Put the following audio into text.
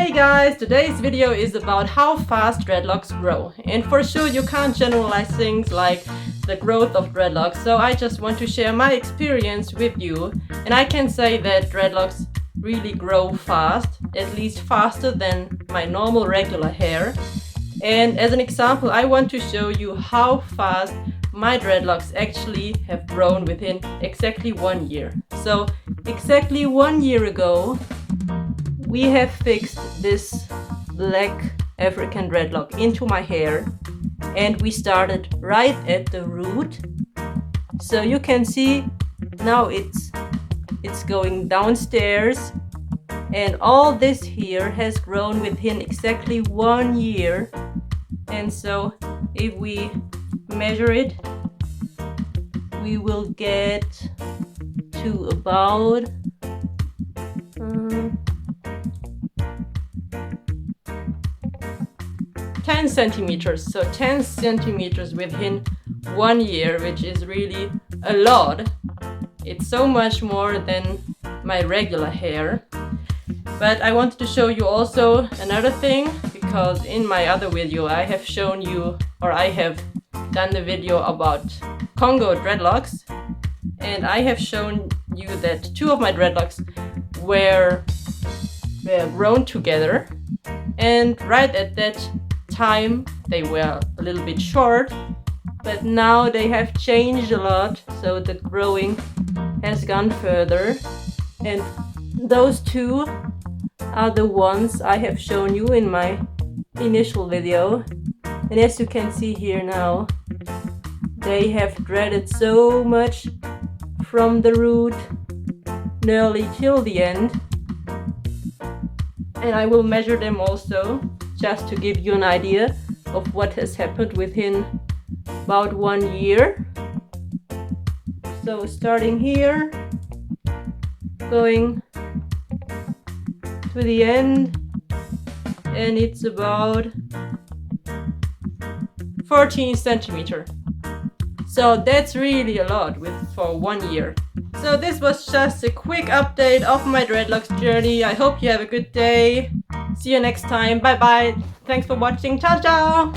Hey guys, today's video is about how fast dreadlocks grow. And for sure you can't generalize things like the growth of dreadlocks, so I just want to share my experience with you. And I can say that dreadlocks really grow fast, at least faster than my normal regular hair. And as an example, I want to show you how fast my dreadlocks actually have grown within exactly 1 year. So exactly 1 year ago, we have fixed this black African dreadlock into my hair, and we started right at the root. So you can see now it's going downstairs, and all this here has grown within exactly 1 year. And so if we measure it, we will get to about 10 centimeters. So 10 centimeters within 1 year, which is really a lot. It's so much more than my regular hair. But I wanted to show you also another thing, because in my other video I have shown you, or I have done the video about Congo dreadlocks, and I have shown you that two of my dreadlocks were grown together, and right at that time they were a little bit short, but now they have changed a lot, so the growing has gone further. And those two are the ones I have shown you in my initial video, and as you can see here now, they have dreaded so much from the root nearly till the end. And I will measure them also, just to give you an idea of what has happened within about 1 year. So starting here, going to the end, and it's about 14 centimeters. So that's really a lot for 1 year. So this was just a quick update of my dreadlocks journey. I hope you have a good day. See you next time. Bye bye. Thanks for watching. Ciao ciao.